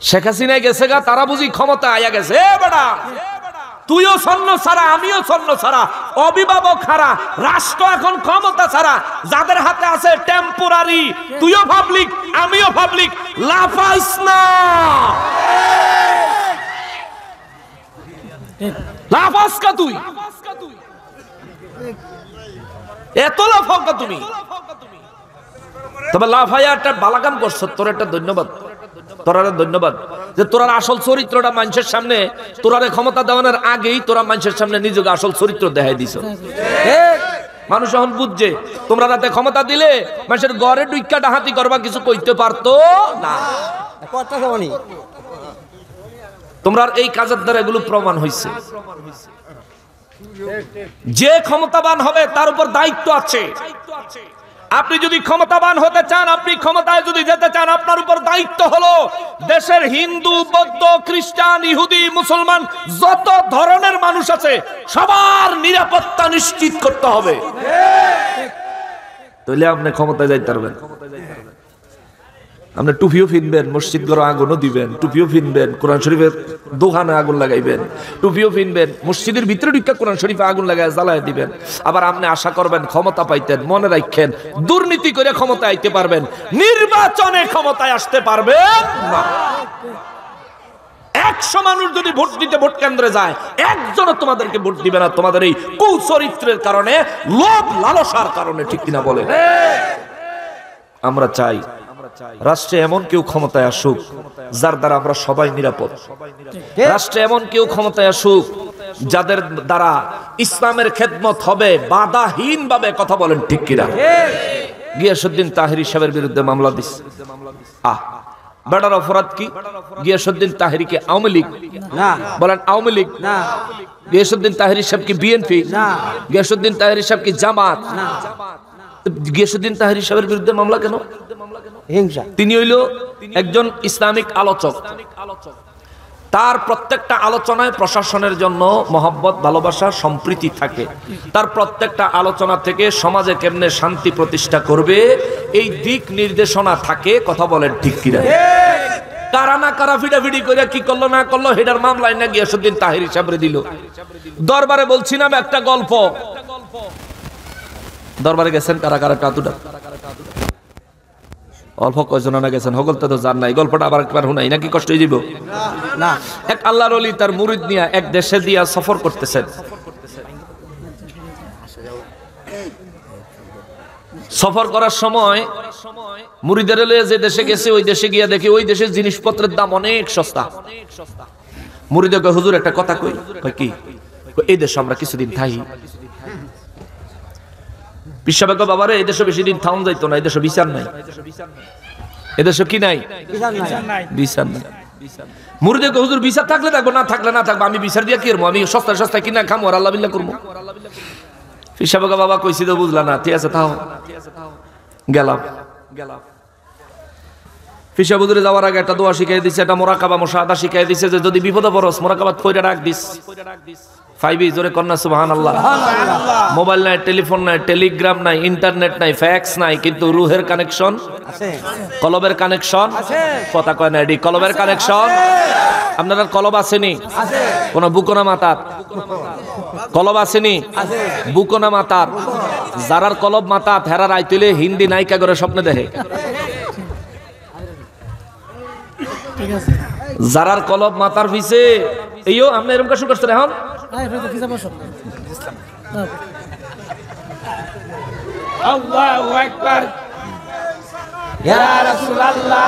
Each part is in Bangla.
শেখ হাসিনা গেছে গা, তারা বুঝি ক্ষমতা আয়া গেছে। বেটা তুইও স্বর্ণ ছাড়া, আমিও স্বর্ণ ছাড়া, অভিভাবক ছাড়া, রাষ্ট্র এখন ক্ষমতা ছাড়া, যাদের হাতে আছে টেম্পোরারি। তুইও পাবলিক, আমিও পাবলিক, লাফাইস না, লাফাস কা তুই, এত লাফাও কা তুমি? তবে লাফাইয়া একটা বালাকাম করছো, তোর একটা ধন্যবাদ, তোরা ধন্যবাদ যে তোরা আসল চরিত্রটা মানুষের সামনে, তোরারে ক্ষমতা দেওয়ানোর আগেই তোরা মানুষের সামনে নিজেকে আসল চরিত্র দেখাই দিছ। মানুষ এখন বুঝছে তোমরা রাতে ক্ষমতা দিলে মানুষের ঘরে ডুইকা ডাহাতি করবা, কিছু কইতে পারতো না। তোমরা এই কাজের দ্বারা এগুলো প্রমাণ হয়েছে। যে ক্ষমতাবান হবে তার উপর দায়িত্ব আছে। আপনি যদি ক্ষমতাবান হতে চান, আপনি ক্ষমতায় যদি যেতে চান, আপনার উপর দায়িত্ব হলো দেশের হিন্দু, বৌদ্ধ, খ্রিস্টান, ইহুদি, মুসলমান যত ধরনের মানুষ আছে সবার নিরাপত্তা নিশ্চিত করতে হবে। তাহলে আপনি ক্ষমতায় যাইতে পারবেন। আপনি টুপিও ফিনবেন, মসজিদ ঘরে আগুনও দিবেন, টুপিও ফিনবেন, কোরআন শরীফের দোকানে আগুন লাগাইবেন, টুপিও ফিনবেন, মসজিদের ভিতরে ঢুকে কোরআন শরীফে আগুন লাগাই জ্বালাই দিবেন। আবার আপনি আশা করবেন ক্ষমতা পাইতেন। মনে রাখেন, দুর্নীতি করে ক্ষমতায় আইতে পারবেন, নির্বাচনে ক্ষমতায় আসতে পারবেন না। 100 মানুষ যদি ভোট দিতে ভোট কেন্দ্রে যায়, একজনও তোমাদেরকে ভোট দিবে না, তোমাদের এই কুচরিত্রের কারণে, লোভ লালসার কারণে। ঠিক কিনা বলে? আমরা চাই রাষ্ট্রে এমন কেউ ক্ষমতায় আসুক যার দ্বারা আমরা সবাই নিরাপদ। রাষ্ট্রে এমন কেউ ক্ষমতায় আসুক যাদের দ্বারা ইসলামের খেদমত হবে বাধাহীন ভাবে। কথা বলেন ঠিক কিনা? গিয়াসউদ্দিন তাহেরি সাহেবের বিরুদ্ধে মামলা দিস। বেটার অপরাধ কি? গিয়াসউদ্দিন তাহেরিকে আওয়ামী লীগ না বলেন, আওয়ামী লীগ না। গিয়াসউদ্দিন তাহেরি সাহেব কি বিএনপি না। গিয়াসউদ্দিন তাহেরি সাহেব কি জামাত না। গিয়াসউদ্দিন তাহেরি সাহেবের বিরুদ্ধে মামলা কেন? তিনি হইল একজন ইসলামিক আলোচক। তার প্রত্যেকটা আলোচনায় প্রশাসনের জন্য মহব্বত, ভালোবাসা, সম্প্রীতি থাকে। তার প্রত্যেকটা আলোচনা থেকে সমাজে কেমনে শান্তি প্রতিষ্ঠা করবে এই দিক নির্দেশনা থাকে। কথা বলেন ঠিক কিনা? কারা না কারা ফিডাফিডি করে কি করলো না করলো হেডার মামলায় না গিয়াসউদ্দিন তাহেরি সাহেবরে দিল। দরবারে বলছিলাম একটা গল্প। দরবারে গেছেন কারা কারা? কাতুটা অল্প কয়জন না গেছেন? হগলতে তো জান নাই। গল্পটা আবার একবার শুনাই নাকি কষ্ট হয়ে যাব না? এক আল্লাহর ওলি তার মুরিদ নিয়ে এক দেশে দিয়া সফর করতেছেন। সফর করার সময় মুরিদের লয়ে যে দেশে গেছে ওই দেশে গিয়া দেখে ওই দেশের জিনিসপত্রের দাম অনেক সস্তা। মুরিদে কয়, হুজুর একটা কথা কই। কি? এই দেশে আমরা কিছুদিন থাকি। পিসাবাকে বাবারে এই দেশে বেশি দিন থাউন যাইতো না, এই দেশে বিচার নাই। এদেশে কি নাই? বিচার নাই। মুরিদে কয়, হুজুর বিচার থাকলে থাকবো, না থাকলে না থাকবো। আমি বিচার দিয়া কি করবো? আমি সস্তায় সস্তায় কিনা খামো আর আল্লাহ বিল্লাহ করবো। পিসাবাকে বাবা কইছি তো বুঝলা না, ঠিক আছে থাও। গেলাম। পিসা বুজুরে যাওয়ার আগে একটা দোয়া শিখাই দিছে, একটা মোরাকাবা মুশাহাদা শিখাই দিছে যে যদি বিপদে পড়স মোরাকাবাত কইরা রাখ দিস। ফাইবি জোরে কন্যা সুবহানাল্লাহ। মোবাইল নাই, টেলিফোন নাই, টেলিগ্রাম নাই, ইন্টারনেট নাই, ফ্যাক্স নাই, কিন্তু রুহের কানেকশন আছে, কলবের কানেকশন আছে। কথা কয় না, এডি কলবের কানেকশন। আপনাদের কলব আসেনি? কোন বুকনা মাতার কলব আসেনি? বুকনা মাতার যারার কলব মাতা হেরার আইতিলে হিন্দি নায়িকা করে স্বপ্নে দেখে। যারার কলব মাতার পিছে এইও আপনি এরকম কাজ করছেন এখন। আল্লাহু আকবার, ইয়া রাসূলুল্লাহ,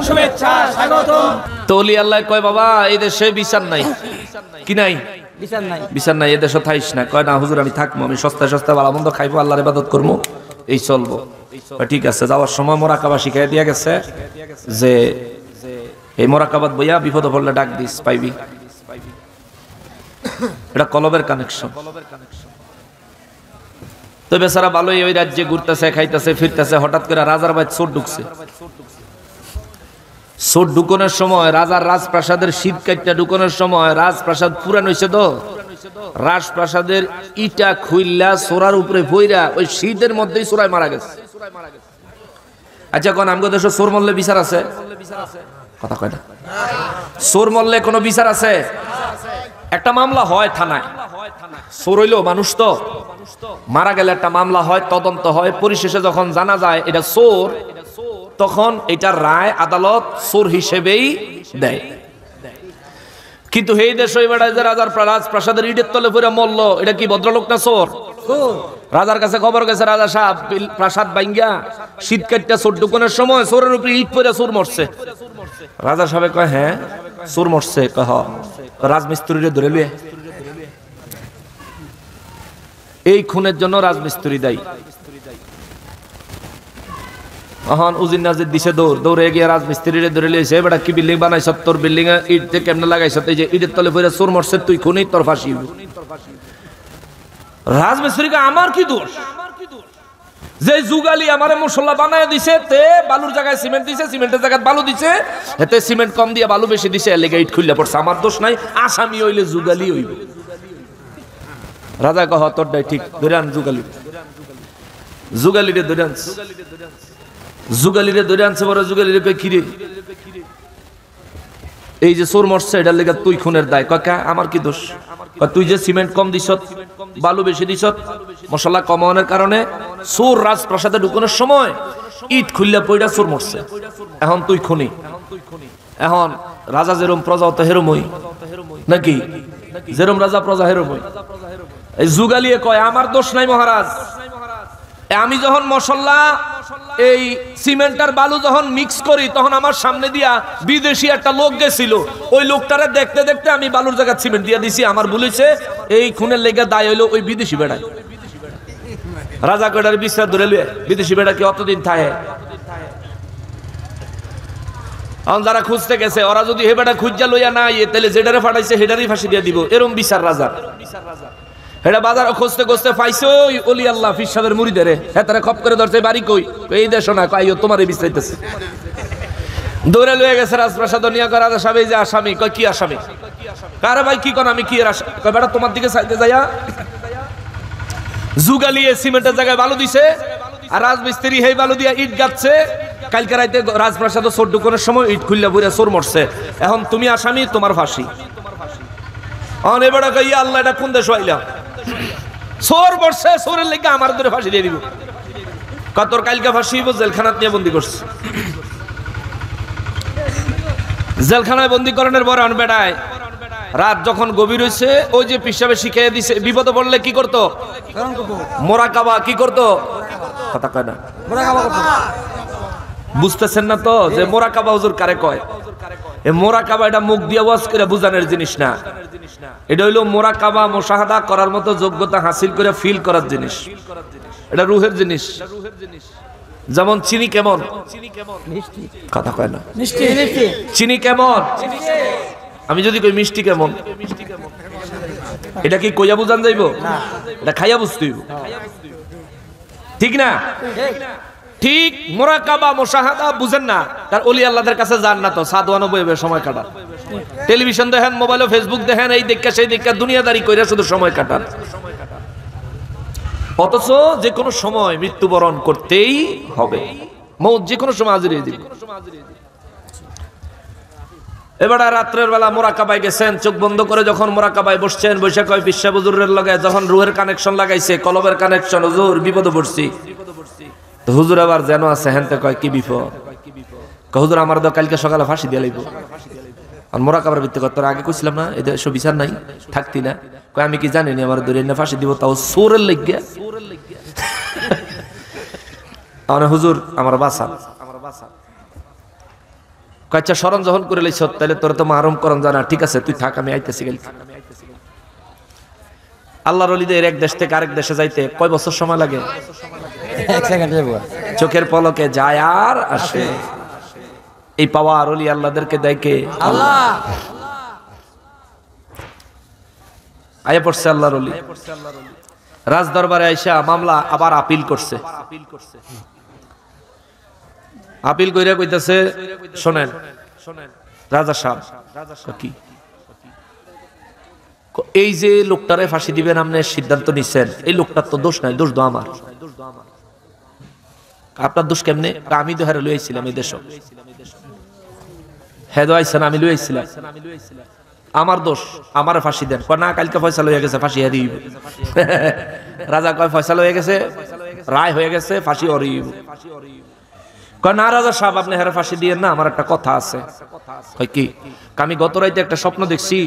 শুভেচ্ছা স্বাগতম। তলি আল্লাহ কয়, বাবা এই দেশে বিচার নাই। কি নাই? বিচার নাই। বিচার নাই, এই দেশে থাইস না। কয় না হুজুর আমি থাকবো, আমি সস্তায় সস্তায় ভালো মন্দ খাইবো, আল্লাহর ইবাদত করবো, এই চলবো। ঠিক আছে। যাওয়ার সময় মোরাকাবা শিখাই দিয়া গেছে যে এই মোরাকাবাত বইয়া বিপদে পড়লে ডাক দিস, পাইবি। এটা কলবের কানেকশন। তো বেচারা ভালোই ওই রাজ্যে ঘুরতেছে, খাইতেছে, ফিরতেছে। হঠাৎ করে রাজার বাড়ি চোর ঢুকছে। চোর ঢুকনের সময় রাজার রাজপ্রাসাদের শীত কাটটা ঢুকনের সময় রাজপ্রাসাদ পুরান হয়েছে তো, রাজপ্রাসাদের ইটা খুইল্লা সোরার উপরে ভইরা ওই শীতের মধ্যেই সোরায় মারা গেছে। আচ্ছা কোন আমগো দেশে চোর মরলে বিচার আছে? কথা কয় না। চোর মরলে কোনো বিচার আছে? একটা মামলা হয় থানায়, চোর হইলো মানুষ তো, মারা গেলে একটা মামলা হয়, তদন্ত হয়, পরিশেষে যখন জানা যায় এটা চোর, তখন এটার রায় আদালত চোর হিসেবেই দেয়। কিন্তু এই দেশ ওই বেড়ায় যে রাজার রাজপ্রাসাদের ইটের তলে পড়ে মরল, এটা কি ভদ্রলোক না চোর? রাজার কাছে খবর গেছে, রাজা সাহেব প্রাসাদ ভাঙ্গা শীত কাটটা চোর ঢুকানোর সময় চোরের উপরে ইট পড়ে চোর মরছে। রাজা সাহেব কয় হ্যাঁ চোর মরছে? কয় রাজমিস্ত্রিরে ধরে লুয়ে। এই খুনের জন্য রাজমিস্ত্রি দায়ী। এখন উজির নাজির দিছে দৌড়ে গিয়ে রাজমিস্ত্রিরে ধরে লিয়েছে, বেটা কি বিল্ডিং বানাইছ, তোর বিল্ডিং এ ইট দিয়ে কেমনে লাগাইছ, এই যে ইটের তলে পড়ে চোর মরছে, তুই খুনি, তোর ফাঁসি। রাজমিস্ত্রিকে আমার কি দোষ? যে যুগালি আমারে মশলা বানায় দিছে, তে বালুর জায়গায় সিমেন্ট দিছে, সিমেন্টের জায়গায় বালু দিছে, এতে সিমেন্ট কম দিয়ে বালু বেশি দিছে, এলাকা ইট খুললে পড়ছে, আমার দোষ নাই, আসামি হইলে যুগালি হইব। রাজা কহ তোরটাই ঠিক, ধরে আন যুগালি, যুগালিরে ধরে আনছে, যুগালিরে ধরে আনছে। বড় যুগালিরে কই কিরে এই যে চোর মরছে এটার লেগে তুই খুনের দায়? কাকা আমার কি দোষ? তুই যে সিমেন্ট কম দিছ, বালু বেশি দিছ, মশলা কমানোর কারণে চোর রাজপ্রাসাদে ঢুকানোর সময় ইট খুললে পইড়া চোর মরছে, এখন তুই খুনি। এখন রাজা যেরম প্রজা তো হেরমই নাকি? যেরম রাজা প্রজা হেরমই। এই যুগালিয়ে কয় আমার দোষ নাই মহারাজ, আমি যখন মশলা এই সিমেন্ট আর বালু যখন মিক্স করি, তখন আমার সামনে দিয়া বিদেশি একটা লোক গেছিল, ওই লোকটারে দেখতে দেখতে আমি বালুর জায়গায় সিমেন্ট দিয়ে দিছি, আমার বলেছে এই খুনের লেগে দায় হইলো ওই বিদেশি বেড়ায়। রাজা কয়টার বিচার ধরে লুয়ে, বিদেশি বেড়া কি অতদিন থাকে? এখন যারা খুঁজতে গেছে ওরা যদি হে বেটা খুঁজা লইয়া না তাহলে যেটারে ফাটাইছে হেডারই ফাঁসি দিয়ে দিব, এরম বিচার রাজা। এটা বাজার খুঁজতে খুঁজতে পাইছো ওলি আল্লাহ ফির সাহেবের মুড়িদারে, হ্যাঁ তারা খপ করে ধরছে, বাড়ি কই? এই দেশ না, কইও তোমারই বিচাইতেছে। দৌড়ে লয়ে গেছে রাজপ্রাসাদ নিয়ে, রাজা সাহেব এই যে আসামি। কয় কি আসামি? কারে ভাই কি কোন আমি কি এর আসামি? কয় বেটা তোমার দিকে চাইতে যাইয়া যুগালিয়ে সিমেন্টের জায়গায় বালু দিছে, আর রাজমিস্ত্রি হেই বালু দিয়া ইট গাচ্ছে, কালকে রাইতে রাজপ্রাসাদ চোর ঢুকানোর সময় ইট খুললে বুড়ে চোর মরছে, এখন তুমি আসামি, তোমার ফাঁসি। অন এবারে কই আল্লাহ এটা কোন দেশ হইলাম? চোর মরছে, চোরের লেগে আমার ধরে ফাঁসি দিয়ে দিব। কতর কালকে ফাঁসি হইব, জেলখানাত নিয়ে বন্দি করছে। জেলখানায় বন্দি করানোর পর অন বেড়ায় রাত যখন গভীর হয়েছে, ওই যে পিসাবে শিখিয়ে দিছে, বিপদে পড়লে কি করতো? মোরাকাবা। কি করতো? কথা কয় না, বুঝতেছেন না তো যে মোরাকাবা হুজুর কারে কয়? এই মোরাকাবা এটা মুখ দিয়ে ওয়াজ করে বুঝানোর জিনিস না, এটা হইলো মোরাকাবা মুশাহাদা করার মতো যোগ্যতা হাসিল করে ফিল করার জিনিস, এটা রুহের জিনিস। যেমন চিনি কেমন? কথা কয় না, চিনি কেমন? আমি যদি কই মিষ্টি কেমন, এটা কি কইয়া বুঝান যাইব? এটা খাইয়া বুঝতে হইব, ঠিক না? ঠিক মুরাকাবা মুশাহাদা বুঝেন না, তার ওলি আল্লাহদের কাছে যান না তো, সাদওয়ানো বইবে সময় কাটান, টেলিভিশন দেখেন, মোবাইলে ফেসবুক দেখেন, এই দেখা সেই দেখা দুনিয়াদারি কইরা শুধু সময় কাটান। অথচ যে কোনো সময় মৃত্যুবরণ করতেই হবে, মৌত যে কোনো সময় হাজির হয়ে যাবে। এবার রাত্রের বেলা মোরাকাবায় গেছেন, চোখ বন্ধ করে যখন মোরাকাবায় বসছেন, বৈশা কয় পিসা হুজুরের লগে যখন রুহের কানেকশন লাগাইছে, কলবের কানেকশন, হুজুর বিপদে পড়ছি। তো হুজুর আবার যেন আছে হেনতে কয় কি বিপদ? হুজুর আমার তো কালকে সকালে ফাঁসি দিয়ে লাইব। আর মোরাকাবার ভিত্তি কর, তোর আগে কইছিলাম না এদের সব বিচার নাই, থাকতি না? কয় আমি কি জানি না, আমার ধরে না ফাঁসি দিব, তাও চোরের লেগে। হুজুর আমার বাসা, কয়েকটা স্মরণ যখন করে লাইছ, তাহলে তোর তো মারম করন জানা, ঠিক আছে তুই থাক, আমি আইতেছি। আল্লাহর ওলিদের এক দেশ থেকে আরেক দেশে যাইতে কয় বছর সময় লাগে? চোখের পলকে যায় আর আসে। এই পাওয়ার ওলি আল্লাহদেরকে দেয় কে? আল্লাহ। আয়া পড়ছে আল্লাহর ওলি, রাজ দরবারে আইসা মামলা আবার আপিল করছে। আপিল কইরা কইতাছে, শোনেন রাজা সাহেব, কি এই যে লোকটারে ফাঁসি দিবেন আপনি সিদ্ধান্ত নিচ্ছেন, এই লোকটার তো দোষ নাই, দোষ তো আমার। আপনার দোষ কেমনে? আমি তো হারে লইছিলাম এই দেশ, হ্যাঁ আইছেন আমি লইছিলাম, আমার দোষ, আমার ফাঁসি দেন। না কালকে ফয়সালা হয়ে গেছে, ফাঁসি হারিয়ে রাজা কয় ফয়সালা হয়ে গেছে, রায় হয়ে গেছে, ফাঁসি হরিব। কয় না রাজা সাহেব আপনি হারে ফাঁসি দিয়েন না, আমার একটা কথা আছে। কয় কি? আমি গত রাইতে একটা স্বপ্ন দেখছি,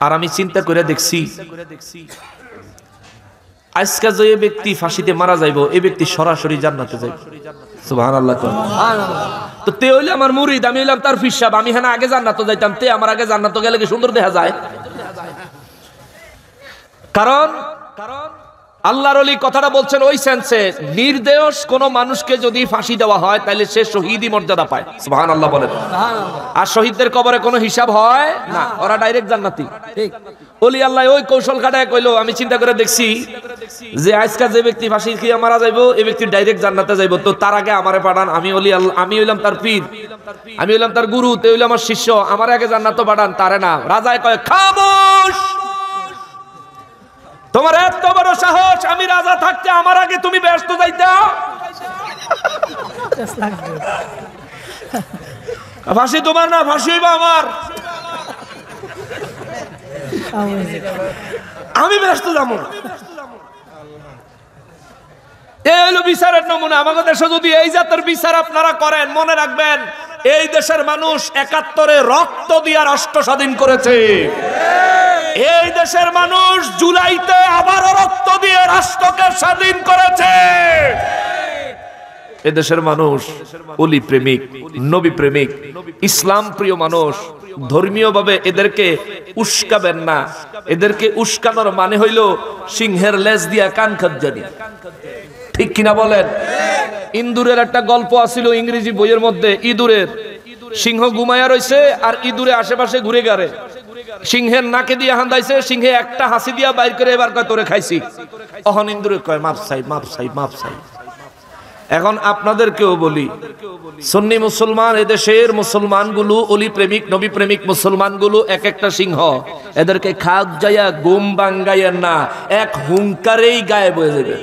আর আমি চিন্তা করে দেখছি আজকে যে ব্যক্তি ফাঁসিতে মারা যাইব এই ব্যক্তি সরাসরি জান্নাতে যাইব। সুবহানাল্লাহ। তো তে হইলে আমার মুরিদ, আমি হইলাম তার পীর সাহেব, আমি হ্যাঁ আগে জান্নাতে যাইতাম, তে আমার আগে জান্নাতে গেলে কি সুন্দর দেখা যায়? কারণ আল্লাহর ওলি কথাটা বলছেন ওই সেন্সে, নির্দোষ কোন মানুষকে যদি ফাঁসি দেওয়া হয় তাহলে সে শহীদি মর্যাদা পায়। সুবহানাল্লাহ বলেন। আর শহীদদের কবরে কোনো হিসাব হয় না, ওরা ডাইরেক্ট জান্নাতি। ঠিক ওলি আল্লাহ ওই কৌশল খাটায় কইলো, আমি চিন্তা করে দেখছি যে আজকে যে ব্যক্তি ফাঁসি খেয়ে মারা যাইবো এই ব্যক্তি ডাইরেক্ট জান্নাতে যাইবো, তো তার আগে আমারে পাঠান, আমি ওলি আল্লাহ, আমি হইলাম তার পীর, আমি হইলাম তার গুরু, তে হইলাম আমার শিষ্য, আমার আগে জান্নাতে পাঠান, তারে না। রাজায় কয় খামোশ, তোমার এত বড় সাহস, আমি রাজা থাকতে আমার আগে তুমি ব্যস্ত যাইতা? ফাঁসি তোমার না, ফাঁসি হইবা আমার, আমি ব্যস্ত যাবো। এই হলো বিচারের নমুনা। আমাদের দেশে যদি এই জাতের বিচার আপনারা করেন, মনে রাখবেন এই দেশের মানুষ ৭১ রক্ত দিয়ে রাষ্ট্র স্বাধীন করেছে। এই দেশের মানুষ জুলাইতে আবারও রক্ত দিয়ে রাষ্ট্রকে স্বাধীন করেছে। এদেশের মানুষ ওলি প্রেমিক, নবী প্রেমিক, ইসলাম প্রিয় মানুষ। ধর্মীয় ভাবে এদেরকে উস্কাবেন না। এদেরকে উস্কানোর মানে হইল সিংহের লেজ দিয়া কান খাজ্জানি। ঠিক কিনা বলেন? ইন্দুরের একটা গল্প আছিল ইংরেজি বইয়ের মধ্যে। ইঁদুরের, সিংহ ঘুমায়া রইছে আর ইঁদুরে আশেপাশে ঘুরে গেছে। সিংহের নাকে দিয়ে হান্দাইছে, সিংহে একটা হাসি দিয়া বাইর করে এবার কয় তোরে খাইছি। অহন ইন্দুরে কয় মাপ চাই, মাপ চাই, মাপ চাই। এখন আপনাদেরকেও বলি, সুন্নি মুসলমান এদেশের মুসলমানগুলো, অলি প্রেমিক, নবী প্রেমিক মুসলমানগুলো এক একটা সিংহ। এদেরকে খাদ যাইয়া গুম বাঙ্গাইয়ের না, এক হুঙ্কারেই গায়েব হয়ে যাবে।